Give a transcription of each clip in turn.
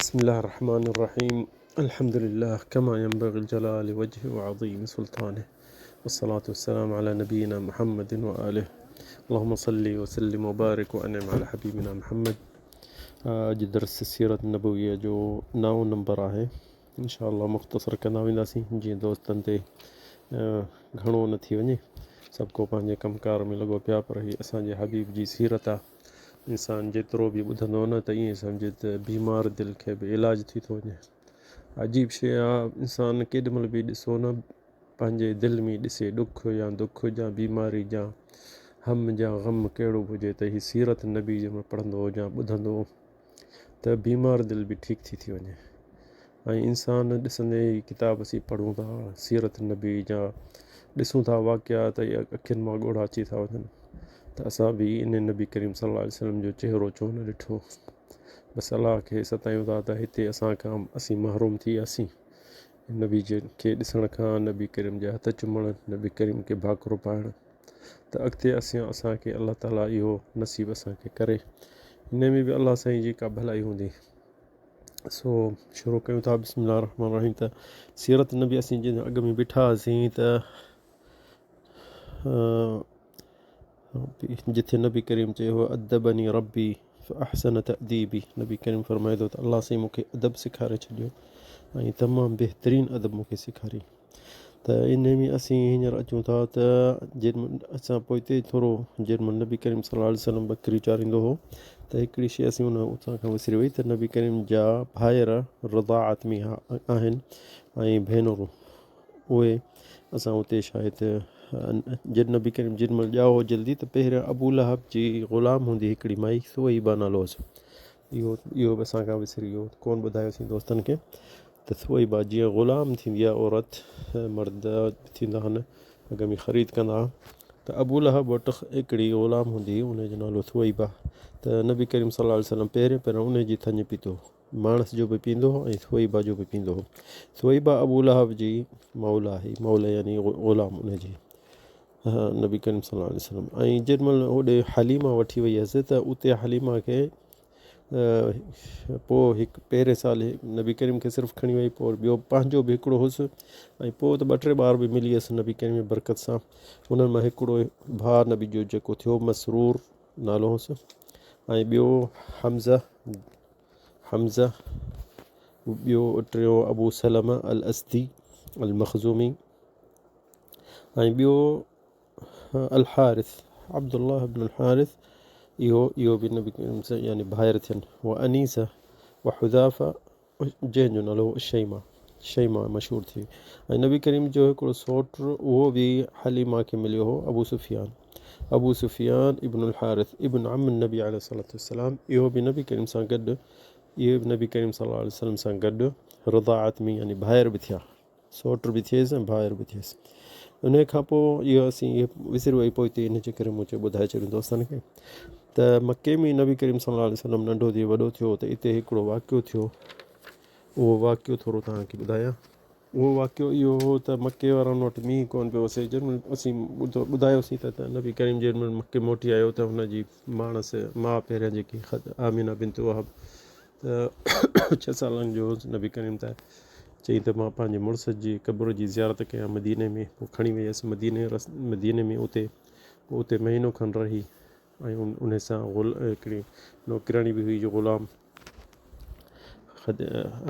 بسم الله الرحمن الرحيم. الحمد لله كما ينبغي الجلال وجهه وعظيم سلطانه، والصلاة والسلام على نبينا محمد وآله. اللهم صل وسلم وبارك وأنعم على حبيبنا محمد. अॼु दरस सीरत नबवीअ जो 9 नंबर आहे। इंशाअल्लाह मुख़्तसर कंदा वेंदासीं जीअं दोस्तनि ते घणो न थी वञे। सभु को पंहिंजे कमकार में लॻो पिया, पर हीअ असांजे हबीब जी सीरत आहे। इंसान जेतिरो बि ॿुधंदो न त ईअं सम्झे त बीमार दिलि खे बि इलाजु थी थो वञे। अजीब शइ आहे, इंसान केॾीमहिल बि ॾिसो न पंहिंजे दिलि में ॾिसे ॾुख या दुख या बीमारी या हम या ग़म कहिड़ो बि हुजे त हीअ सीरत नबी जंहिं महिल पढ़ंदो या ॿुधंदो त बीमार दिलि बि ठीकु थी वञे। ऐं इंसान ॾिसंदे ई किताब असीं पढ़ूं था सीरत नबी जा, ॾिसूं था वाक़िया त इहा अखियुनि मां ॻोढ़ा अची था वञनि त असां बि इन नबी करीम सल्लल्लाहु अलैहि वसल्लम जो चहिरो छो न ॾिठो। बसि अलाह खे सतायूं था त हिते असीं महरूम थी वियासीं नबी खे ॾिसण खां, नबी करीम जे हथ चुमण, नबी करीम खे भाकुर पाइण। त अॻिते असांखे अलाह ताला इहो नसीब असांखे करे। हिन में बि अलाह साईं जी का भलाई हूंदी। सो शुरू कयूं था बिस्मिल्लाह रहमान रहीम। त सीरत नबी असीं जिन अॻ में ॿिठा हुआसीं त जिथे नबी करीम चयो अदबनी रब्बी अहसन तअदीबी, नबी करीम फरमाए थो त अलाह साईं मूंखे अदब सेखारे छॾियो ऐं तमामु बहितरीनु अदब मूंखे सेखारी। त इन में असीं हींअर अचूं था त जेॾीमहिल असां पोइ हिते थोरो जेॾीमहिल नबी करीम सल्लल्लाहु अलैहि वसल्लम बकरी चाढ़ींदो हो त हिकिड़ी शइ असीं उतां खां विसरी वई त नबी करीम जा भाइर रज़ाअत में आहिनि ऐं भेनरूं, उहे असां उते शायदि जॾहिं नबी करीम जेॾीमहिल ॼाओ जल्दी त पहिरियों अबू लहब जी ग़ुलाम हूंदी हिकिड़ी माई, सुवैबा नालो हुअसि। इहो बि असां खां विसरी वियो, कोन ॿुधायोसीं दोस्तनि खे त सुवैबा जीअं ग़ुलाम थींदी आहे औरत, मर्द थींदा आहिनि अॻ में ख़रीद कंदा, त अबू लहब वटि हिकिड़ी ग़ुलाम हूंदी, उनजो नालो सुवैबा। त नबी करीम सल्लल्लाहु अलैहि वसल्लम पहिरियों उनजी थञ पीतो, माणस जो बि पींदो हो ऐं सुवैबा जो बि पींदो हो। सुवैबा अबू लहब जी मौला आहे, मौला यानी ग़ुलाम उनजी नबी करीम सल्लल्लाहु अलैहि वसल्लम। ऐं जेॾीमहिल होॾे हलीमा वठी वई हुअसि त उते हलीमा खे पोइ हिकु पहिरें साल नबी करीम खे सिर्फ़ु खणी वई, पोइ ॿियो पंहिंजो बि हिकिड़ो हुअसि ऐं पोइ त 2-3 ॿार बि मिली वियसि नबी करीम जी बरकत सां। उन्हनि मां हिकिड़ो भाउ नबी जो जेको थियो मसरूर नालो हुअसि, ऐं ॿियो हमज़ा, ॿियो टियों अबू सलमा अल अस्दी अल मखज़ूमी, ऐं ॿियो अल हारिस, अब्दुल्लाह इब्न अल हारिस। इहो बि नबी करीम सां यानी भाइर थियनि। व अनीसा व हुज़ाफ़ा, जंहिंजो नालो शैमा मशहूरु थी। ऐं नबी करीम जो हिकिड़ो सौट उहो बि हलीमा खे मिलियो हो, अबू सुफ़ियान इब्न अल हारिस इब्न अम नबी अलैहिस्सलातु वस्सलाम। इहो बि नबी करीम सां गॾु, इहे बि नबी करीम सल्लल्लाहु अलैहि वसल्लम सां गॾु रज़ाअत में यानी भाइर बि थिया, सौट बि थियसि ऐं भाइर बि थियसि। उन खां पोइ इहो असीं विसरी वई, पोइ हिते इन जे करे मूं चयो ॿुधाए छॾियो दोस्तनि खे त मके में नबी करीम सल्लल्लाहु अलैहि वसल्लम नंढो थी वॾो थियो त हिते हिकिड़ो वाक़ियो थियो। उहो वाक़ियो थोरो तव्हांखे ॿुधायां। उहो वाक़ियो इहो हो त मके वारनि वटि मींहुं कोन पियो वसे। जेॾीमहिल असीं ॿुधायोसीं त नबी करीम जेॾीमहिल मके मोटी आयो त हुनजी माउ पहिरियां जेकी आमिना बिनत वहब त 6 सालनि जो नबी करीम त चई त मां पंहिंजे मुड़ुस जी क़ब्र जी ज़ियारत कयां मदीने में। पोइ खणी वई हुअसि मदीने में, उते महीनो खनि रही ऐं उन सां हिकिड़ी नौकिराणी बि हुई जो ग़ुलाम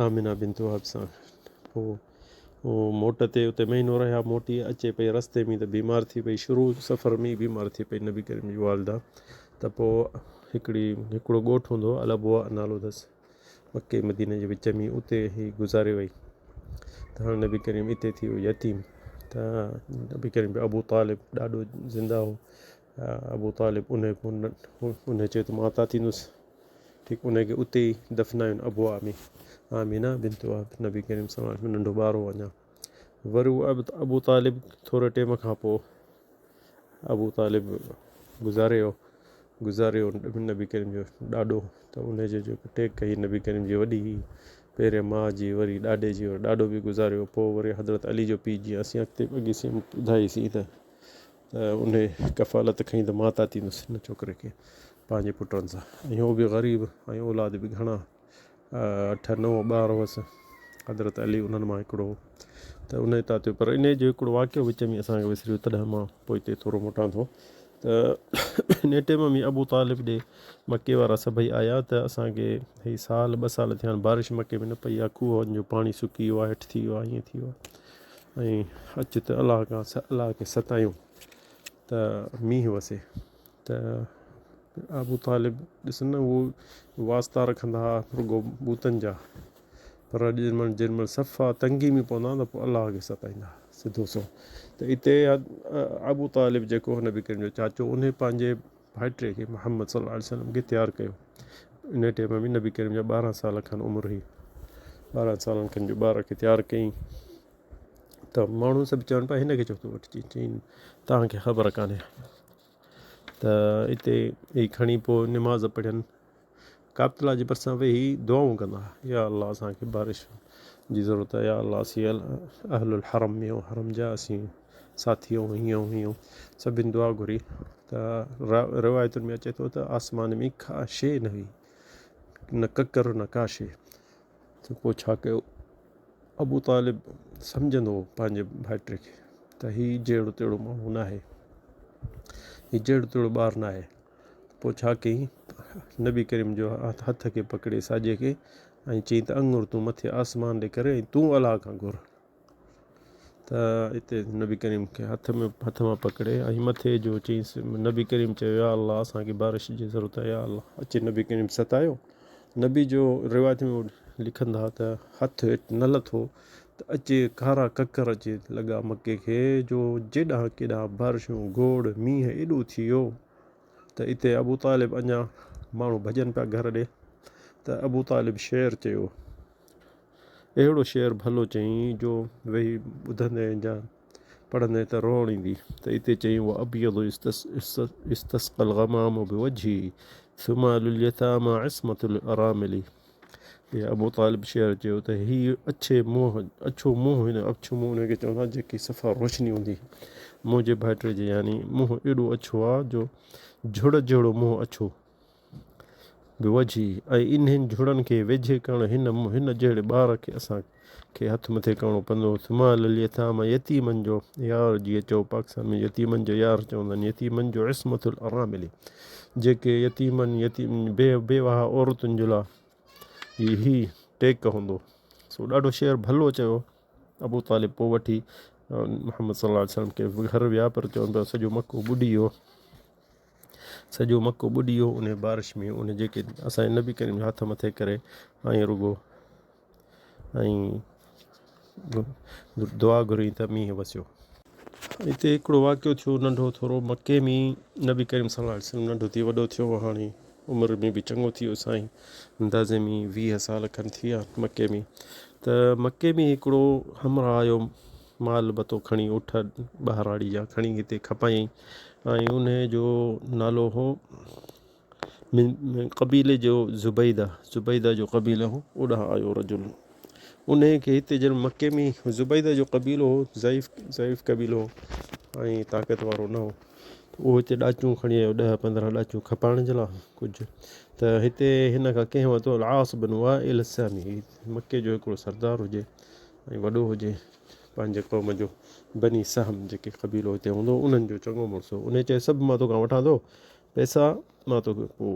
आमिना बिनत वहब सां। पोइ मोट ते उते महीनो रहिया, मोटी अचे पई रस्ते में त बीमार थी पई, शुरू सफ़र में ई बीमार थी पई नबी करीम जी वालदा। त पोइ हिकिड़ो ॻोठु हूंदो अल अबवा नालो अथसि, मके मदीने जे विच में, उते ई गुज़ारे वई। त हाणे नबी करीम हिते थी वियो यतीम। त नबी करीम अबू तालिब ॾाढो ज़िंदा हो। अबू तालिब उन चयो त मां ता थींदुसि, ठीकु, उनखे उते ई दफ़नायुनि अबवा में, आमिना बिनत वहब। नबी करीम सल्लल्लाहु अलैहि वसल्लम नंढो ॿार हो अञा। वरी उहो अबू तालिब थोरे टाइम खां पोइ अबू तालिब गुज़ारियो नबी करीम जो ॾाॾो। त उनजे जेको टेक कई नबी करीम जी वॾी पहिरियों माउ जी, वरी ॾाॾे जी, वरी ॾाॾो बि गुज़ारियो। पोइ वरी हज़रत अली जो पीउ, जीअं असीं अॻिते ॿुधाईसीं त उन कफ़ालत खईं त मां ता थींदुसि हिन छोकिरे खे पंहिंजे पुटनि सां। ऐं उहो बि ग़रीब ऐं औलाद बि घणा। 8-9 ॿार हुअसि, हज़रत अली उन्हनि मां हिकिड़ो हो। त उन हितां थियो, पर इन जो हिकिड़ो वाक़ियो विच में असांखे विसरियो, तॾहिं मां पोइ हिते थोरो मोटां थो। त इन टाइम में अबू तालिब ॾे मके वारा सभई आया, त असांखे हीअ 1-2 साल थिया आहिनि बारिश मके में न पई आहे, खूहनि जो पाणी सुकी वियो आहे, हेठि थी वियो आहे, ईअं थी वियो आहे। ऐं अचु त अलाह खे सतायूं त मींहुं वसे। त अबू तालिब ॾिस न, उहो वास्ता रखंदा हुआ रुगो बूतनि जा, पर जेॾीमहिल सफ़ा तंगी में पवंदा त पोइ अलाह खे सताईंदा सिधो सो। त हिते अबू तालिब जेको नबी करीम जो चाचो, उन पंहिंजे भाइटे खे मुहम्मद सल्लल्लाहु अलैहि वसल्लम खे तयारु कयो। इन टाइम में नबी करीम जा 12 साल खनि उमिरि हुई, 12 सालनि खनि जो ॿार खे तयारु कयईं। त माण्हू सभु चवनि पिया हिन खे छो थो वठिजी, चई तव्हांखे ख़बर कान्हे। त हिते ही खणी पोइ निमाज़ पढ़नि, काबतुल्ला जे भरिसां वेही दुआऊं कंदा, या अलाह असांखे बारिश जी ज़रूरत आहे, या अलाह असीं अहलुल हरम में हरम जा असीं साथी ऐं हीअं हीअं सभिनि दुआ घुरी। त रिवायतुनि में अचे थो त आसमान में का शइ न हुई, न ककर न का शइ। त पोइ छा कयो, अबू तालिब सम्झंदो हो पंहिंजे भाइटे खे त हीउ जहिड़ो तहिड़ो माण्हू न आहे, हीउ जहिड़ो तहिड़ो ॿारु न आहे। पोइ छा कयईं, नबी करीम जो हथ खे पकिड़े साॼे खे ऐं चई त अंगुर तूं मथे आसमान ॾे करे ऐं तूं अलाह खां घुर। त हिते नबी करीम खे हथ मां पकिड़े ऐं मथे जो चईंसि, नबी करीम चयो या अलाह असांखे बारिश जी ज़रूरत आहे, या अलाह अचे। नबी करीम सतायो। नबी जो रिवायत में लिखंदा त हथु हेठि न लथो त अचे कारा ककर अचे लॻा मके खे, जो जेॾां केॾां बारिशूं गोड़ मींहुं एॾो थी वियो। त हिते अबू तालिब अञा माण्हू भॼनि पिया घर ॾे, त अबू तालिब शेर चयो, अहिड़ो शेर भलो चयईं जो वेही ॿुधंदे जा पढ़ंदे त रोअण ईंदी। त हिते चयईं उहा अबियदु इस्तस्क़ल ग़माम बिवजही सुमालुल यतामा इस्मतुल अरामिली। इहा अबू तालिब शेर चयो त हीअ अछो मुंहुं, हिन अछो मुंहुं हुनखे चवंदा जेकी सफ़ा रोशनी हूंदी मुंहिंजे भाइटे जे, यानी मुंहुं एॾो अछो आहे जो झुड़ जहिड़ो मुंहुं अछो बिवजही, ऐं इन्हनि झुड़नि खे वेझे करणु हिन जहिड़े ॿार खे असांखे हथ मथे करिणो पवंदो। सुमाल यतामा यतीमनि जो यार, जीअं चओ पाकिस्तान में यतीमनि जो यार चवंदा आहिनि, यतीमनि जो इस्मतुल अरामिली, जेके यतीम बेवाह औरतुनि जे लाइ ही टेक हूंदो। सो ॾाढो शेर भलो चयो अबू तालिब। पोइ वठी मुहम्मद सल्लल्लाहु अलैहि वसल्लम खे घर विया, पर चवनि पिया सॼो मको ॿुॾी वियो, सॼो मको ॿुॾी वियो उन बारिश में। उन जेके असांजे नबी करीम हथ मथे करे ऐं रुगो ऐं दुआ घुरी त मींहुं वसियो। हिते हिकिड़ो वाक़ियो थियो नंढो थोरो, मके में नबी करीम सल्लल्लाहु अलैहि वसल्लम नंढो थी वॾो थियो, हाणे उमिरि में बि चङो थी वियो साईं, अंदाज़े में 20 साल खनि थी विया मके में। त मके में हिकिड़ो हमरा आयो माल बतो खणी, उठ ॿाहिराड़ी जा खणी हिते खपायईं, ऐं उन जो नालो हो क़बीले जो ज़ुबैदा जो क़बीलो हो। ओॾां आयो रजुल, उन खे हिते जॾहिं मके में ज़ुबैदा जो क़बीलो हो, ज़ईफ़ क़बीलो हो ऐं ताक़त वारो न हो, उहो हिते ॾाचूं खणी आयो, 10-15 ॾाचूं खपाइण जे लाइ कुझु। त हिते हिन खां कंहिं वरितो आस बिन वाइल सामी, मके जो हिकिड़ो सरदार हुजे ऐं वॾो हुजे पंहिंजे क़ौम जो, बनी सहम जेके क़बीलो हिते हूंदो उन्हनि जो चङो मुड़ुसु हो। उन चए सभु मां तोखां वठां थो पैसा, मां तोखे पोइ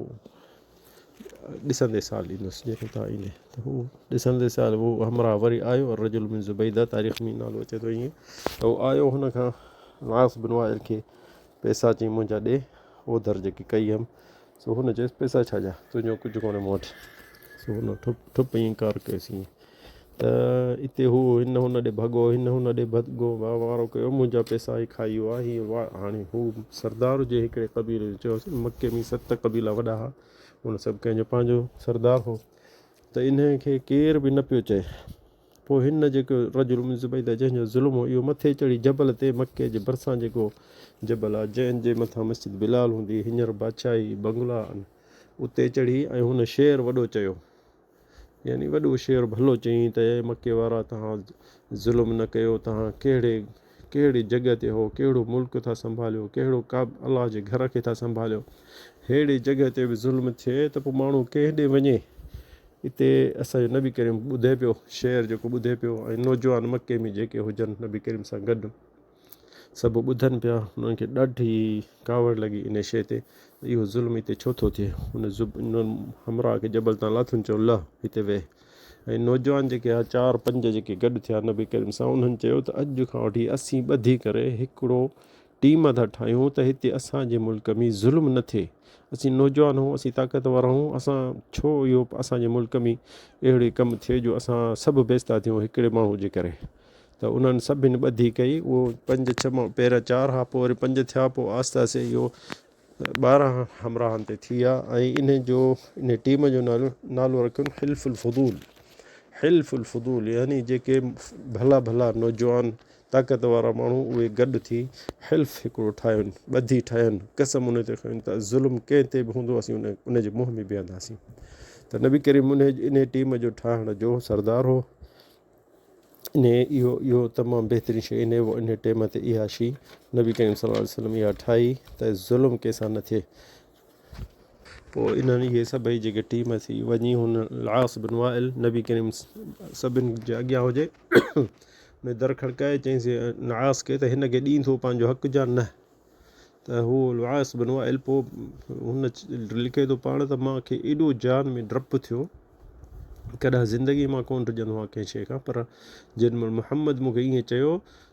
ॾिसंदे साल ॾींदुसि जेको तव्हां ईंदे। त हू ॾिसंदे साल उहो हमरा वरी आयो, रजुल बिन ज़ुबैदा तारीख़ में नालो अचे थो ईअं। त उहो आयो, हुन खां आस बिन वाइल खे पैसा चई मुंहिंजा ॾे, ओधर जेकी कई हुअमि। सो हुन चयुसि पैसा छाजा, तुंहिंजो कुझु कोन्हे मूं वटि। सो हुन ठुप इनकार कयोसीं। त हिते हुन ॾे भॻो, हुन ॾे भॻो, वारो कयो, मुंहिंजा पैसा ई खाई वियो आहे हीअं। हाणे हू सरदार हुजे हिकिड़े क़बीले जो, चयोसि मके में 7 क़बीला वॾा हुआ, हुन सभु कंहिंजो पंहिंजो सरदार हो, त इन खे केर बि न पियो चए। पोइ हिन जेको रजुल बिन ज़ुबैदा जंहिंजो ज़ुल्म हो, इहो मथे चढ़ी जबल ते, मके जे भरिसां जेको जबल आहे जंहिंजे मथां मस्जिद बिलाल हूंदी, हींअर बादशाही बंगला आहिनि, उते चढ़ी ऐं हुन शेर वॾो चयो, यानी वॾो शेर भलो चयईं त मके वारा तव्हां ज़ुल्म न कयो, तव्हां कहिड़ी जॻह ते हो, कहिड़ो मुल्क था संभालियो, कहिड़ो अलाह जे घर खे था संभालियो, अहिड़ी जॻह ते बि ज़ुल्म थिए त पोइ माण्हू कंहिं ॾे वञे। हिते असांजो नबी करीम ॿुधे पियो शेर जेको ॿुधे पियो ऐं नौजवान मके में जेके हुजनि नबी करीम सां गॾु सभु ॿुधनि पिया उन्हनि खे ॾाढी कावड़ लॻी इन शइ ते इहो ज़ुल्म हिते छो थो थिए उन हमरा खे जबल तां लाथुनि चयो लह हिते वेह ऐं नौजवान जेके 4-5 जेके गॾु थिया नबी करीम सां उन्हनि चयो त अॼु खां वठी असीं ॿधी करे हिकिड़ो टीम था ठाहियूं त हिते असांजे मुल्क में ज़ुल्म न थिए असीं नौजवान आहियूं असीं ताक़तवर आहियूं असां छो इहो असांजे मुल्क में अहिड़े कमु थिए जो असां सभु बेइज़्ता थियूं हिकिड़े माण्हू जे करे त उन्हनि सभिनि ॿधी कई उहो 5-6 माण्हू पहिरियां 4 हुआ पोइ वरी 5 थिया पोइ आहिस्ते आहिस्ते इहो 12 हमराहनि ते थी विया ऐं इन टीम जो नालो रखियो हिल्फुल फुदूल यानी जेके भला भला नौजवान ताक़त वारा माण्हू उहे गॾु थी हिल्फ हिकिड़ो ठाहिनि ॿधी ठाहिनि कसम उन ते खयूं त ज़ुल्म कंहिं ते बि हूंदो असीं उन जे मुंहं में बीहंदासीं त नबी करीम इन टीम जो ठाहिण जो सरदार हो इहो तमामु बहितरीनु शइ इन टाइम ते इहा शइ नबी करीम सल्लल्लाहु अलैहि वसल्लम इहा ठाही त ज़ुल्म कंहिंसां न थिए पोइ इन्हनि इहे सभई जेके टीम थी वञी हुन आस बिन वाइल नबी करीम सभिनि जे अॻियां हुजे उन दर खड़काए चईंसि आस खे त हिन खे ॾींदो पंहिंजो हक़ जा न त हू आस बिन वाइल पोइ हुन लिखे थो पाण त मूंखे एॾो जान में डपु थियो कॾहिं ज़िंदगी मां कोन डिॼंदो आहे कंहिं शइ खां पर जेॾीमहिल मुहम्मद मूंखे ईअं चयो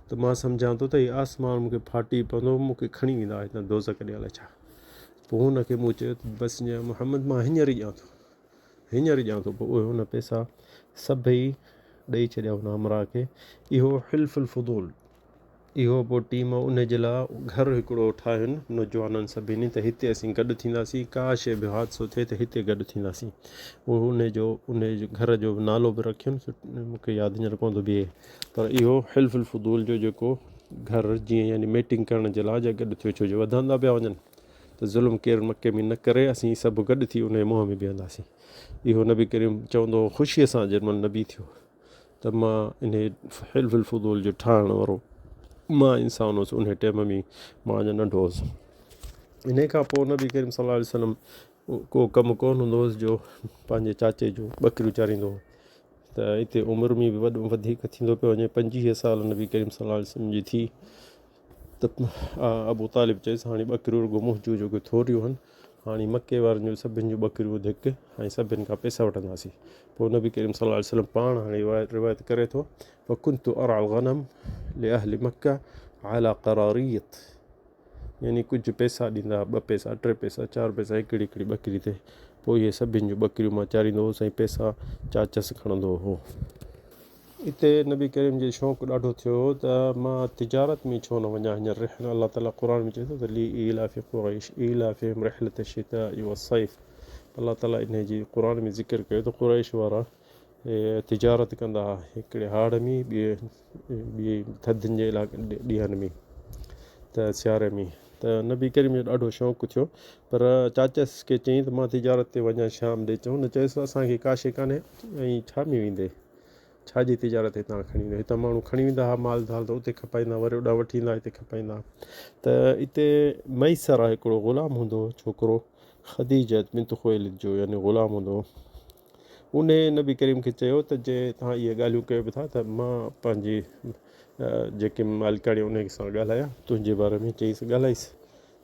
त मां सम्झां थो त हीउ आसमान मूंखे फाटी पवंदो मूंखे खणी वेंदा हितां दोज़ख ॾियल छा पोइ हुनखे मूं चयो त बसि जीअं मुहम्मद मां हींअर ई ॼां थो पोइ उहे हुन पैसा सभई ॾेई छॾिया हुन हमरा खे इहो हिल्फुल फुदूल इहो पोइ टीम उन जे लाइ घर हिकिड़ो ठाहिनि नौजवाननि सभिनी त हिते असीं गॾु थींदासीं का शइ बि हादसो थिए त हिते गॾु थींदासीं उहो उन जो घर जो नालो बि रखियुनि मूंखे यादि हींअर पवंदो बिहे पर इहो हिल्फुल फुदूल जो जेको घर जीअं यानी मीटिंग करण जे लाइ गॾु थियो छो जो वधंदा पिया वञनि त ज़ुल्म केरु मके में न करे असीं सभु गॾु थी उन जे मुंहं में बीहंदासीं इहो नबी करीम चवंदो ख़ुशीअ सां जेॾीमहिल नबी थियो त मां इन हिल्फुल फुदूल जो ठाहिण वारो मां इंसान हुउसि उन टाइम में मां अञा नंढो हुउसि इन खां पोइ नबी करीम सल्लल्लाहु अलैहि वसल्लम को कमु कोन हूंदो हुउसि जो पंहिंजे चाचे जो ॿकरियूं चारींदो हो त हिते उमिरि में बि वधीक थींदो पियो वञे 25 साल नबी करीम सल्लल्लाहु अलैहि वसल्लम जी थी त अबू तालिब चयसि हाणे ॿकरियूं रुॻो मुंहिंजूं जेके थोरियूं आहिनि हाणे मके वारनि जूं सभिनि जूं ॿकरियूं धिक ऐं सभिनि खां पैसा वठंदासीं पोइ नबी करीम सल्लल्लाहु अलैहि वसल्लम पाण हाणे रिवायत करे थो वकुंतु अरअल गनम लिअहली मक्का अला क़रारियत यानी कुझु पैसा ॾींदा 2 पैसा 3 पैसा 4 पैसा हिकिड़ी ॿकरी ते पोइ इहे सभिनि जूं ॿकरियूं मां चारींदो हुउसि ऐं पैसा चाचस खणंदो हो हिते नबी करीम जो शौक़ु ॾाढो थियो त मां तिजारत में छो न वञा हींअर अलाह ताला क़ुर में चए थो त ली ईलाफ़ि क़ुरैश ईलाफ़िहिम रिहलत शिताइ वस्सैफ़ अलाह ताला इन जी क़ुर में ज़िक्र कयो त क़ुरैश वारा तिजारत कंदा हुआ हिकिड़े हाड़ में ॿिए थधियुनि जे ॾींहंनि में त सियारे में त नबी करीम जो ॾाढो शौक़ु थियो पर चाचस खे चयईं त मां तिजारत ते वञा शाम ॾे चऊं न चयसि असांखे का शइ कान्हे ऐं छा में वेंदे छाजी तिजारत हितां खणी वेंदो हितां माण्हू खणी वेंदा हुआ माल दाल त उते खपाईंदा वरी ओॾा वठी ईंदा हिते खपाईंदा त हिते मैसर आहे हिकिड़ो ग़ुलाम हूंदो छोकिरो ख़दीजत बिन्त खुवैलिद जो यानी ग़ुलाम हूंदो उन नबी करीम खे चयो त जे तव्हां इहे ॻाल्हियूं कयो बि था त मां पंहिंजी जेके मालिकाणी उन सां ॻाल्हाया तुंहिंजे बारे में चईसि ॻाल्हाईसि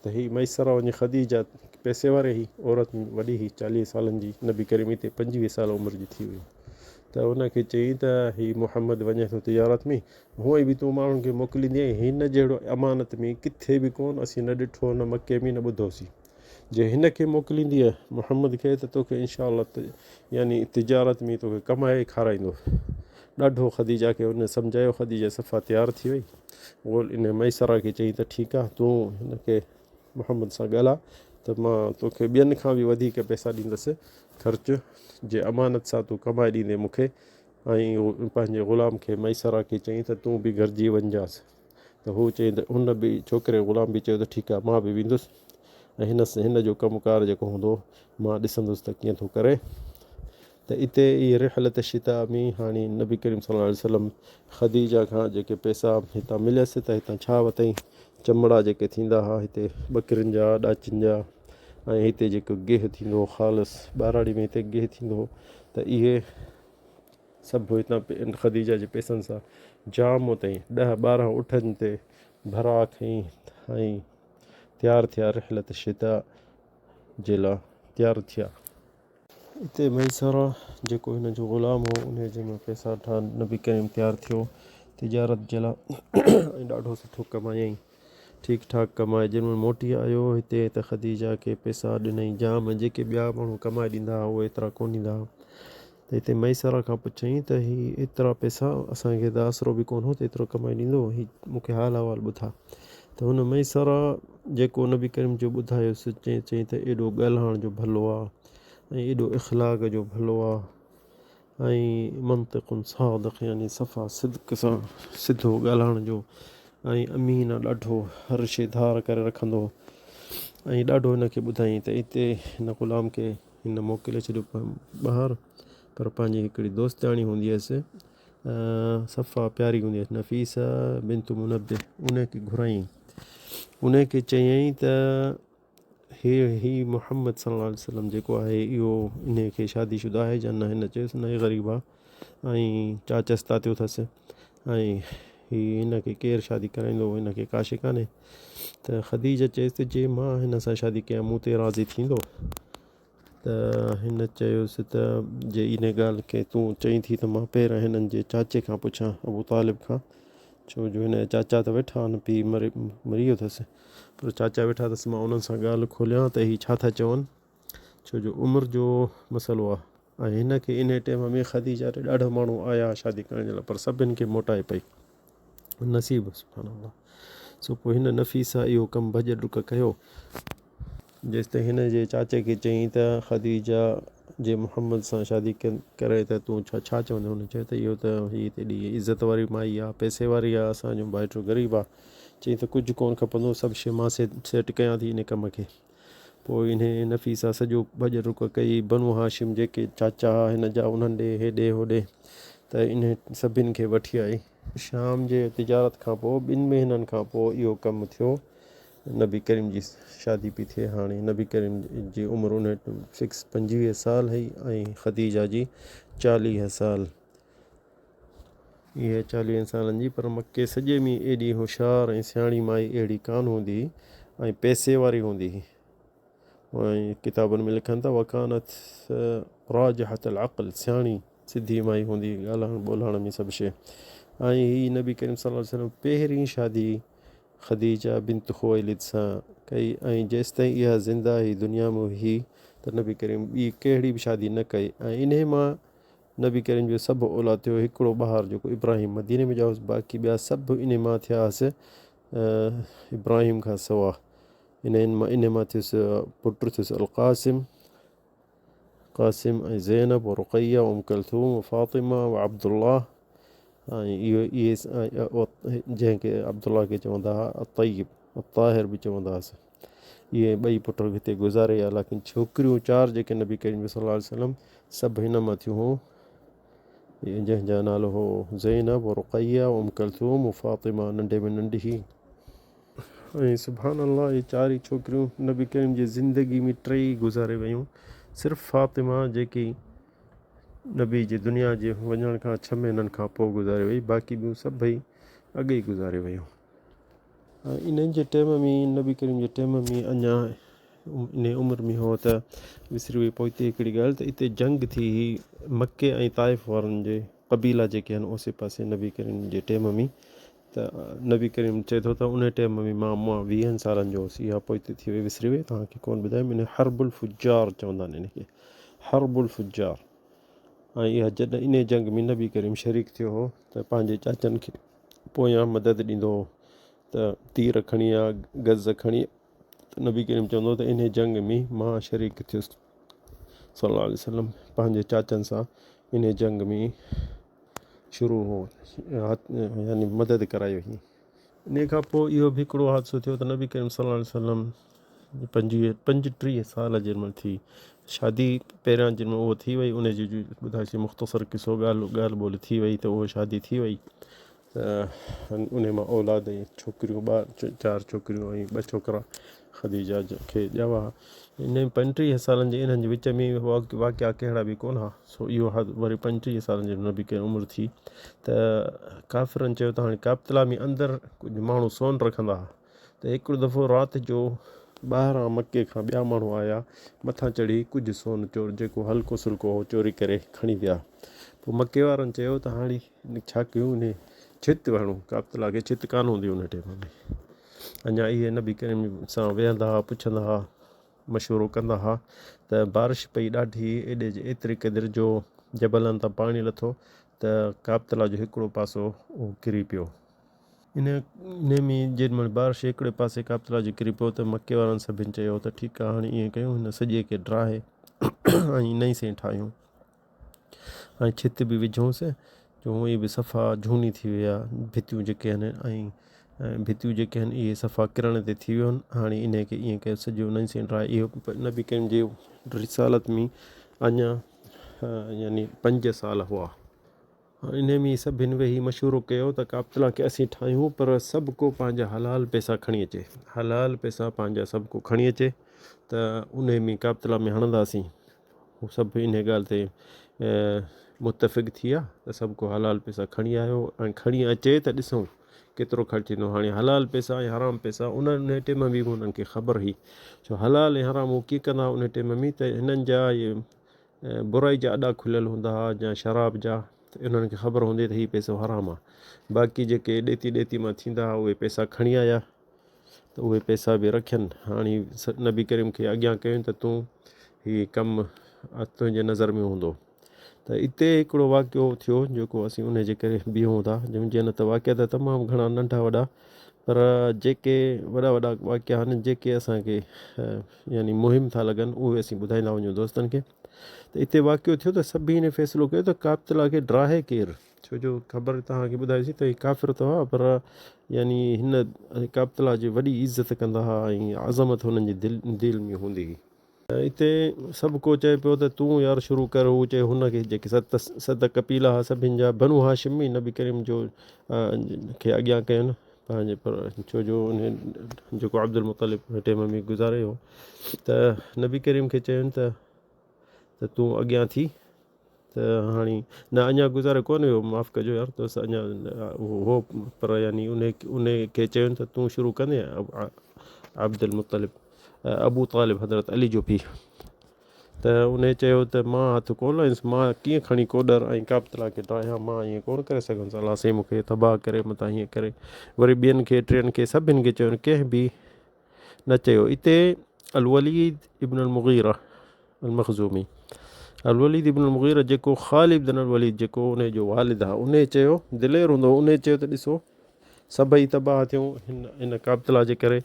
त हीअ मैसर वञी ख़दीजा पैसे वारे ही औरत वॾी ही 40 सालनि जी नबी करीम हिते 25 साल उमिरि जी थी हुई त उनखे चई त हीउ मुहम्मद वञे थो तिजारत में हूअं ई बि तूं माण्हुनि खे मोकिलींदी आहीं हिन जहिड़ो अमानत में किथे बि कोन असीं न ॾिठो न मके में न ॿुधोसीं जे हिन खे मोकिलींदीअ मुहम्मद खे त तोखे इनशा यानी तिजारत में तोखे कमाए खाराईंदो ॾाढो ख़दीजा खे हुन सम्झायो ख़दीजा सफ़ा तयारु थी वई उहो इन मैसरा खे चई त ठीकु आहे तूं हिनखे मुहम्मद सां ॻाल्हाए त मां तोखे ॿियनि खां बि वधीक पैसा ॾींदुसि ख़र्चु जे अमानत सां तूं कमाए ॾींदे मूंखे ऐं पंहिंजे ग़ुलाम खे मैसरा खे चई त तूं बि गॾिजी वञिजांइ त हू चई त हुन बि छोकिरे ग़ुलाम बि चयो त ठीकु आहे मां बि वेंदुसि ऐं हिन जो कमुकारु जेको हूंदो मां ॾिसंदुसि त कीअं थो करे त हिते इहे रिहलत शिता में हाणे नबी करीम सल्लल्लाहु अलैहि वसल्लम ख़दीजा खां जेके पैसा हितां मिलियसि त हितां छा वरितईं चमड़ा जेके थींदा हुआ हिते ॿकरियुनि जा ॾाचियुनि जा ऐं हिते जेको गेह थींदो हो ख़ालस ॿाराड़ी में हिते गेह थींदो हो त इहे सभु हितां ख़दीजा जे पैसनि सां जाम हुतईं 10-12 उठनि ते भरा खईं ऐं तयारु थिया रिहलत शिता जे लाइ तयारु थिया। हिते मैसरा जेको हिन जो ग़ुलाम हो उन जे में पैसा नबी करीम तयारु थियो तिजारत जे लाइ ऐं ॾाढो सुठो कमायईं, ठीकु ठाक कमाए। जिन में मोटी आयो हिते त ख़दीजा खे पैसा ॾिनई जाम, जेके ॿिया माण्हू कमाए ॾींदा हुआ उहे एतिरा कोन ॾींदा हुआ। त हिते मैसरा खां पुछईं त हीअ एतिरा पैसा असांखे त आसिरो बि कोन हो त एतिरो कमाए ॾींदो, हीअ मूंखे हाल अहिवाल ॿुधा। त हुन मैसरा जेको नबी करीम जो ॿुधायोसि चईं त एॾो ॻाल्हाइण जो भलो आहे ऐं एॾो इख़लाक़ जो भलो आहे ऐं मंतिक़ुन सादिक़ यानी सफ़ा सिदक सां सिधो ॻाल्हाइण जो, ऐं अमीन ॾाढो हर शइ धार करे रखंदो। ऐं ॾाढो हिनखे ॿुधाईं त हिते हिन ग़ुलाम खे हिन मोकिले छॾियो ॿाहिरि, पर पंहिंजी हिकिड़ी दोस्ताणी हूंदी हुअसि सफ़ा प्यारी हूंदी हुअसि नफ़ीसा बिंत मुनब्बिह, उनखे घुराईं। उनखे चयईं त ही मुहम्मद सल्लल्लाहु अलैहि वसल्लम जेको आहे इहो इनखे शादीशुदा आहे या न? हिन चयोसि न, ग़रीब आहे ऐं चाचस तातियो अथसि ऐं हिनखे केरु शादी कराईंदो, हिनखे काशे कान्हे। त ख़दीजा चएसि त जे मां हिन सां शादी कयां मूं ते राज़ी थींदो? त हिन चयोसि त जे इन ॻाल्हि खे तूं चईं थी त मां पहिरियों हिननि जे चाचे खां पुछां, अबू तालिब खां, छो जो हिन जा चाचा त वेठा आहिनि, पीउ मरी वियो अथसि, पर चाचा वेठा अथसि। मां उन्हनि सां ॻाल्हि खोलियां त हीअ छा था चवनि, छो जो उमिरि जो मसइलो आहे। ऐं हिनखे इन टाइम में ख़दीजा ते ॾाढा माण्हू आया शादी करण जे लाइ, पर सभिनि खे मोटाए पई नसीब सुभाणे। सो पोइ हिन नफ़ीसा इहो कमु भॼ ॾुक कयो जेसि ताईं हिन जे चाचे खे चयईं त ख़दीजा जे मुहम्मद सां शादी करे त तूं छा चवंदे? हुन चयो त इहो त हीअ त एॾी इज़त वारी माई आहे, पैसे वारी आहे, असांजो भाइटो ग़रीब आहे। चई त कुझु कोन खपंदो, सभु शइ मां सेट कयां थी इन कम खे। पोइ इन नफ़ीसा सॼो भॼ ॾुक कई, बनु हाशिम जेके चाचा हिन जा उन्हनि ॾे हेॾे होॾे, त इन सभिनि खे वठी आई। शाम जे तिजारत खां पोइ 2 महीननि खां पोइ इहो कमु थियो, नबी करीम जी शादी पई थिए। हाणे नबी करीम जी उमिरि उन 25 साल हुई ऐं ख़दीजा जी 40 साल। इहे 40 सालनि जी, पर मके सॼे में एॾी होशियारु ऐं सियाणी माई अहिड़ी कान हूंदी ऐं पैसे वारी हूंदी। ऐं किताबनि में लिखनि था वकानत राजिहतुल अक़ल, सियाणी सिधी माई हूंदी, ॻाल्हाइण ॿोलाइण में सभु शइ। ऐं हीअ नबी करीम सल्लल्लाहु अलैहि वसल्लम पहिरीं शादी ख़दीजा बिंत खुवैलिद सां कई, ऐं जेसि ताईं इहा ज़िंदा हुई दुनिया में हुई त नबी करीम ॿी कहिड़ी बि शादी न कई। ऐं इन मां नबी करीम जो सभु औलाद थियो, हिकिड़ो ॿाहिरि जेको इब्राहिम मदीने में ॼाओसि, बाक़ी ॿिया सभु इन मां थिया हुअसि इब्राहिम खां सवा। इन मां थियुसि पुटु थियुसि अलक़ासिम, क़ासिम ऐं ज़ैनब और रुक़ैया उम कुलथूम फ़ातिमा व अब्दुल्लाह। ऐं इहे जंहिंखे अब्दुल्ला खे चवंदा हुआ अतय्यब, अताहिर बि चवंदा हुआसीं। इहे ॿई पुट हिते गुज़ारे विया, लेकिन छोकिरियूं 4 जेके नबी करीम सल्लल्लाहु अलैहि वसल्लम सभु हिन मां थियूं हुयूं, जंहिंजा नालो हो ज़ैनब और रुक़ैया उम कुलथूम व फ़ातिमा, नंढे में नंढी। ऐं सुभान अल्लाह, इहे 4 छोकिरियूं नबी करीम जी ज़िंदगी में 3 गुज़ारे वियूं। सिर्फ़ु फ़ातिमा जेकी नबी जी दुनिया जे वञण खां 6 महीननि खां पोइ गुज़ारे वई, बाक़ी ॿियूं सभई अॻे ई गुज़ारे वियूं। इन्हनि जे टाइम में, नबी करीम जे टाइम में अञा इन उमिरि में हो त विसरी वई। पोइ हिते हिकिड़ी ॻाल्हि त हिते जंग थी हुई मके ऐं ताइफ़ वारनि जे क़बीला जेके आहिनि ओसे पासे नबी करीम जे टाइम में। त नबी करीम चए थो त उन टाइम में मां 20 सालनि जो हुउसि। इहा पोइ हिते थी वई, विसरी वई, तव्हांखे कोन ॿुधायो। इन हर्बुल फुजार चवंदा आहिनि इनखे, हर्बुल फुजार। ऐं इहा जॾहिं इन जंग में नबी करीम शरीक थियो हो त पंहिंजे चाचनि खे पोयां मदद ॾींदो हो, त तीर खणी आ, गज़ खणी, त नबी करीम चवंदो त इन जंग में मां शरीक थियुसि सल्लल्लाहु अलैहि वसल्लम, पंहिंजे चाचनि सां इन जंग में शुरू हो, यानी मदद कराई हुई। इन खां पोइ इहो बि हिकिड़ो हादसो थियो त नबी करीम सल्लल्लाहु अलैहि वसल्लम 35 साल जिन महिल थी शादी, पहिरियां जिन महिल उहो थी वई, उनजी ॿुधाईसीं मुख़्तसर किसो, ॻाल्हि ॿोल थी वई त उहो शादी थी वई। त उन मां औलाद ऐं छोकिरियूं 4 छोकिरियूं ऐं 2 छोकिरा ख़दीजा खे ॼावा। इन 35 सालनि जे इन्हनि जे विच में वाक़िया कहिड़ा बि कोन हुआ। सो इहो वरी 35 सालनि जी नबी करीम उमिरि थी त काफ़िरनि चयो त हाणे काबतुल्ला में अंदरि कुझु माण्हू सोन रखंदा हुआ। त हिकिड़ो दफ़ो राति जो ॿाहिरां मके खां ॿिया माण्हू आया, मथां चढ़ी कुझु सोन जेको हल्को सुल्को हो चोरी करे खणी विया। पोइ मके वारनि चयो त हाणे छा कयूं, उन छित हणूं। काबतुल्ला खे छित कान हूंदी उन टाइम में। अञा इहे नबी करीम सां वेहंदा हुआ, पुछंदा हुआ, मशवरो कंदा हुआ त बारिश पई ॾाढी, एतिरे क़दुरु जो जबलनि तां पाणी लथो त काबतुल्ला जो हिकिड़ो पासो उहो किरी पियो। इन में जेॾीमहिल बारिश हिकिड़े पासे काबतुल्ला जो किरी पियो त मके वारनि सभिनि चयो त ठीकु आहे, हाणे ईअं कयूं, हिन सॼे खे ड्राहे ऐं नई से ठाहियूं ऐं छित बि विझूंसि, जो हूअं बि सफ़ा झूनी थी वई आहे भितियूं जेके आहिनि, ऐं भितियूं जेके आहिनि इहे सफ़ा किरण ते थी वियूं आहिनि। हाणे इन खे ईअं कयो सॼो नई से ड्राहे। इहो नबी करीम जे रिसालत में अञा यानी 5 साल हुआ। इन में सभिनि वेही मशवरो कयो त काबतुल्ला खे असीं ठाहियूं, पर सभु को पंहिंजा हलाल पैसा खणी अचे, हलाल पैसा पंहिंजा सभु को खणी अचे त उन में काबतुल्ला में हणंदासीं। हू सभु इन ॻाल्हि ते मुतफ़िक़ थी विया त सभु को हलाल पैसा खणी आयो ऐं खणी अचे त ॾिसूं केतिरो ख़र्चु थींदो। हाणे हलाल पैसा ऐं हराम पैसा उन टाइम में बि उन्हनि खे ख़बर हुई, छो हलाल ऐं हराम उहो कीअं कंदा उन टाइम में, त हिननि जा इहे बुराई जा अॾा खुलियल हूंदा हुआ या शराब जा, त इन्हनि खे ख़बर हूंदी त हीउ पैसो हराम आहे। बाक़ी जेके ॾेती मां थींदा हुआ उहे पैसा खणी आया, त उहे पैसा बि रखियनि। हाणे नबी करीम खे अॻियां कयूं त तूं हीउ कमु तुंहिंजे नज़र में हूंदो। त हिते हिकिड़ो वाक़ियो थियो जेको असीं उन जे करे बीहूं था, जंहिं न त वाक़िया त तमामु घणा नंढा वॾा, पर जेके वॾा वाक़िया आहिनि जेके असांखे यानी मुहिम था लॻनि उहे असीं ॿुधाईंदा वञूं दोस्तनि खे। त हिते वाक़ियो थियो त सभिनी फ़ैसिलो कयो त काबतुल्ला खे ड्राहे केरु, छो जो ख़बर तव्हांखे ॿुधाईसीं त हीउ काफ़िर त हुआ, पर यानी हिन काबतुल्ला जी वॾी इज़त कंदा हुआ ऐं अज़मत हुननि जी दिलि में हूंदी हुई। त हिते सभु को चए पियो त तूं यार शुरू कर। हू चए हुनखे जेके सत कपीला हुआ सभिनि जा बनु हाशिमी नबी करीम जो खे अॻियां कयुनि पंहिंजे, पर छो जो उन जेको अब्दुल मुतलिब टाइम में गुज़ारे हो, त नबी करीम खे चयुनि त तूं अॻियां थी। त हाणे न अञा गुज़ारे कोन हुयो, माफ़ु कजो यार, त अञा उहो हो, पर यानी उन खे चयुनि त तूं शुरू कंदे। अब्दुल मुतलिब अबू तालिब हज़रत अली जो पीउ, त उन चयो त मां हथु कोन लाहींसि, मां कीअं खणी कोडर ऐं काबतुल्ला खे ड्राहियां, मां ईअं कोन करे सघंदुसि, अलाह साईं मूंखे तबाह करे मथां हीअं करे। वरी ॿियनि खे टिनि खे सभिनि खे चयुनि, कंहिं बि न चयो। हिते अल वलीद इब्न अल मुग़ीरा अल मखज़ूमी, अल वलीद इब्न अल मुग़ीरा जेको ख़ालिद बिन अल वलीद जेको उन जो वालिद आहे, उन चयो, दिलेर हूंदो, उन चयो त ॾिसो सभई तबाह थियूं हिन काबतुल्ला जे करे,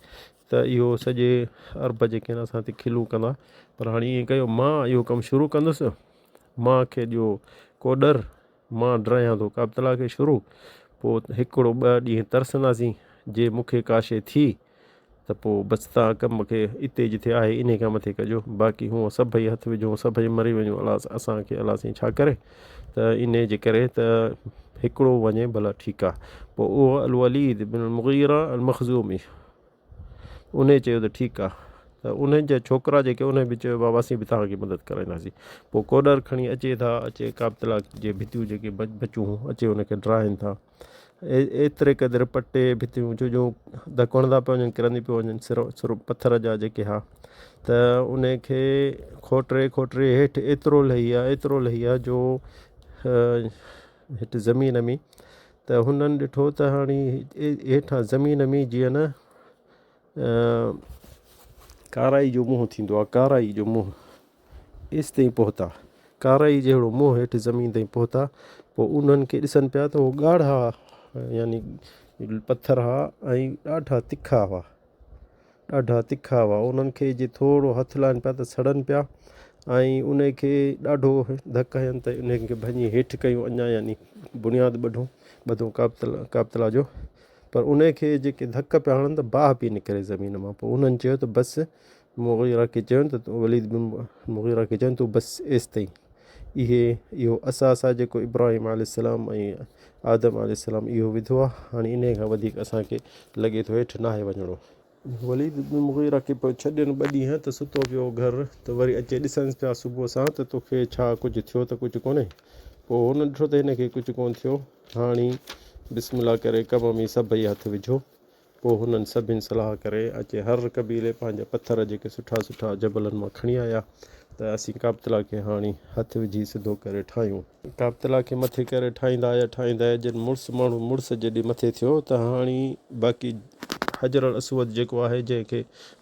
त इहो सॼे अरब जेके आहिनि असां ते खिलू कंदा। पर हाणे ईअं कयो, मां इहो कमु शुरू कंदुसि, मूंखे ॾियो कोडर, मां ड्राहियां थो काबतुल्ला खे शुरू, पोइ हिकिड़ो 2 ॾींहं तरसंदासीं, जे मूंखे का शइ थी त पोइ बसि तव्हां कमु खे हिते जिथे आहे इन खां मथे कजो, बाक़ी हूअं सभई हथु विझूं, सभई मरी वञूं, असांखे अलाह साईं छा करे। त इन जे करे त हिकिड़ो वञे भला ठीकु आहे। पोइ उहो अल वलीद बिन अल मुग़ीरा अल मखज़ूमी उन चयो त ठीकु आहे। त उन्हनि जा छोकिरा जेके उन बि चयो बाबा असीं बि तव्हांखे मदद कराईंदासीं। पोइ कोडर खणी अचे काबतुल्ला जे भितियूं जेके बचूं अचे उनखे ड्राहिनि था, एतिरे क़दुरु पटे भितियूं जो धक हणंदा पिया वञनि, किरंदी पियूं वञनि, सिर्फ़ु पथर जा जेके हा, त उनखे खोटरे हेठि एतिरो लही आहे जो हेठि ज़मीन में, त हुननि ॾिठो त हाणे हेठां ज़मीन में जीअं न काराई जो मुंहुं थींदो आहे, काराई जो मुंहुं एसि ताईं पहुता, काराई जहिड़ो मुंहुं हेठि ज़मीन ताईं पहुता। पोइ उन्हनि खे ॾिसनि पिया त उहो ॻाढ़ा यानी पथर हुआ ऐं ॾाढा तिखा हुआ, उन्हनि खे जे थोरो हथु लाइनि पिया त सड़नि पिया, ऐं उन खे ॾाढो धक हयनि त उन खे भञी हेठि कयूं अञा, यानी बुनियादु ॿधूं काबतुल्ला जो, पर उन खे जेके धक पिया हणनि त बाहि पई निकिरे ज़मीन मां। पोइ उन्हनि चयो त बसि, मुग़ीरा खे चयुनि त वलीद बिन मुग़ीरा खे चयुनि तूं बसि एसि ताईं, इहो असास आहे जेको इब्राहिम अलैहिस्सलाम ऐं आदम अलैहिस्सलाम इहो विधो आहे, हाणे इन खां वधीक असांखे लॻे थो हेठि नाहे वञिणो। वलीद इब्न मुगीरा खे पोइ छॾनि 2 ॾींहं त सुतो पियो घर त वरी अचे ॾिसनि पिया सुबुह सां त तोखे छा कुझु थियो त कुझु कोन्हे। पोइ हुन ॾिठो त हिनखे कुझु कोन्ह थियो। हाणे बिस्मिल्लाह करे कम में सभई हथ विझो। पोइ हुननि सभिनि सलाह करे अचे हर कबीले पंहिंजा पथर जेके सुठा सुठा जबलनि मां खणी आया त असीं काबतुल्लाह खे हाणे हथ विझी सिधो करे ठाहियूं। काबतुल्लाह खे मथे करे ठाहींदा जॾहिं मुड़ुस जॾहिं मथे थियो त हाणे बाक़ी हजर असवद जेको आहे जंहिंखे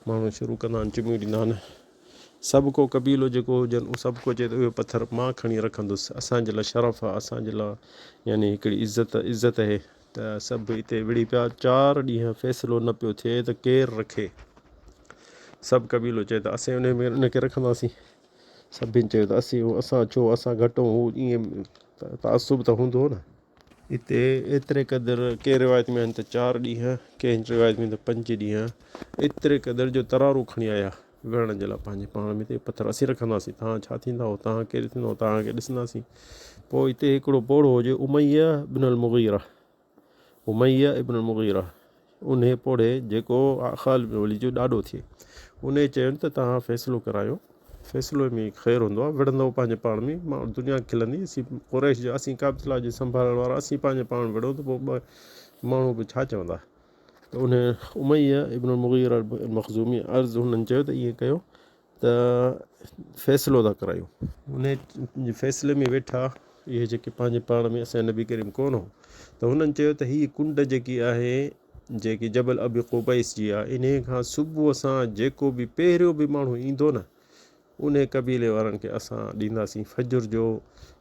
माण्हू शुरू कंदा आहिनि चिमियूं ॾींदा आहिनि। सभु को कबीलो जेको हुजनि उहो सभु को चए त उहो पथर मां खणी रखंदुसि, असांजे लाइ शरफ़ आहे, असांजे लाइ यानी हिकिड़ी इज़त आहे। त सभु हिते विड़ी पिया। 4 ॾींहं फ़ैसिलो न पियो थिए त केरु रखे। सभु कबीलो चए त असीं उनखे रखंदासीं। सभिनि चयो त असां छो असां घटि हूं ईअं तासुब त हूंदो न। हिते एतिरे क़दुरु कंहिं रिवायत में आहिनि त 4 ॾींहं, कंहिं रिवायत में त 5 ॾींहं एतिरे क़दुरु जो तरारू खणी आया विढ़ण जे लाइ पंहिंजे पाण में। त पथर असीं रखंदासीं, तव्हां छा थींदा, तव्हां केरु थींदो, तव्हांखे ॾिसंदासीं। पोइ हिते हिकिड़ो पोड़ो हुजे उमैया इब्न मुगीरा, उन पोड़े जेको ख़ालिद बिन वलीद जो ॾाॾो थिए, उन चयुनि त तव्हां फ़ैसिलो करायो, फ़ैसिलो में ख़ैरु हूंदो आहे, विढ़ंदो पंहिंजे पाण में माण्हू दुनिया खिलंदी। असीं क़ुरैश जा, असीं काबतुल्लाह जे संभालण वारा, असीं पंहिंजे पाण विढ़ूं त पोइ माण्हू बि छा चवंदा। त उन उमैया इब्न मुगीरा मखज़ूमी अर्ज़ु हुननि चयो त ईअं कयो त फ़ैसिलो था करायूं। उन फ़ैसिले में वेठा इहे जेके पंहिंजे पाण में असांजा नबी करीम कोन हो त हुननि चयो त हीअ कुंड जेकी आहे जेकी जबल अबी क़ुबैस जी आहे, इन खां सुबुह सां जेको बि पहिरियों बि माण्हू ईंदो न उन कबीले वारनि खे असां ॾींदासीं फजुर जो।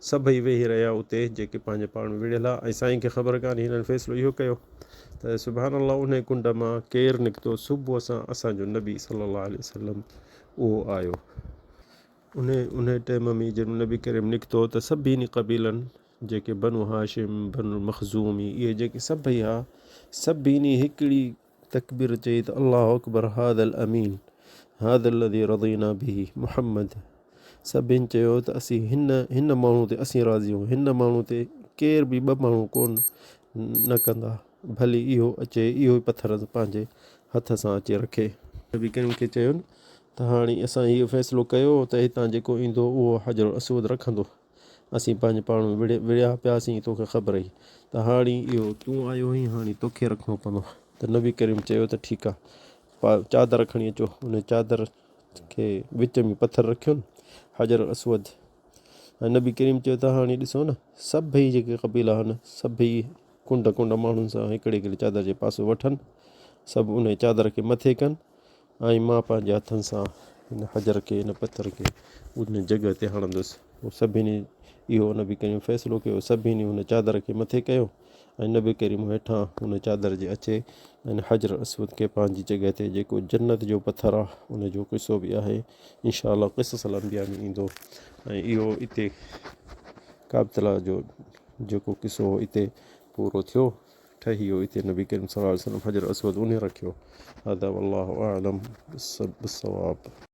सभई वेही रहिया उते जेके पंहिंजे पाण में विढ़ियल आहे। ऐं साईं खे ख़बर कान्हे, हिननि फ़ैसिलो इहो कयो त सुभान अल्लाह उन कुंड मां केरु निकितो सुबुह सां असांजो नबी सल्लल्लाहु अलैहि वसल्लम उहो आयो। उन टाइम में जॾहिं नबी करीम निकितो त सभिनी क़बीलनि जेके बनु हाशिम, बनु मखज़ूमी, इहे जेके सभई आहे, सभिनी हिकिड़ी तकबीर चई त अल्लाहु अकबर हादल अमीन हादल लज़ी रज़ीना बिही मुहम्मद। सभिनि चयो त असीं हिन माण्हू ते असीं राज़ी आहियूं, हिन माण्हू ते केर बि 2 माण्हू कोन न कंदा, भली इहो अचे, इहो ई पथर पंहिंजे हथ सां अचे रखे। नबी करीम खे चयो त हाणे असां इहो फ़ैसिलो कयो त हितां जेको ईंदो उहो हजर असवद रखंदो। असीं पंहिंजे पाण में विढ़िया पियासीं, तोखे ख़बर ई त हाणे इहो तूं आयो हुई, हाणे तोखे रखिणो पवंदो। त नबी करीम चयो त ठीकु आहे, चादर खणी अचो। उन चादर खे विच में पथर रखियो हजर असवद। ऐं नबी करीम चयो त हाणे ॾिसो न, सभई जेके क़बीला आहिनि सभई कुंड माण्हुनि सां हिकिड़ी चादर जे पासो वठनि, सभु उन चादर खे मथे कनि ऐं मां पंहिंजे हथनि सां हिन हजर खे, हिन पथर खे उन जॻह ते हणंदुसि। पोइ सभिनी इहो नबी करीम फ़ैसिलो कयो, सभिनी हुन चादर खे मथे कयो ऐं नबी करीम हेठां हुन चादर जे अचे ऐं हजर असवद खे पंहिंजी जॻह ते जेको जन्नत जो पथर आहे उन जो क़िसो बि आहे, इंशा अल्लाह क़िससुल अंबिया में ईंदो। ऐं इहो हिते काबतुल्लाह जो जेको क़िसो हिते पूरो थियो, ठही वियो। हिते नबी करीम सल्लल्लाहु अलैहि वसल्लम हजर असवद उन रखियो। हदा वल्लाहु आलम बिस्सवाब।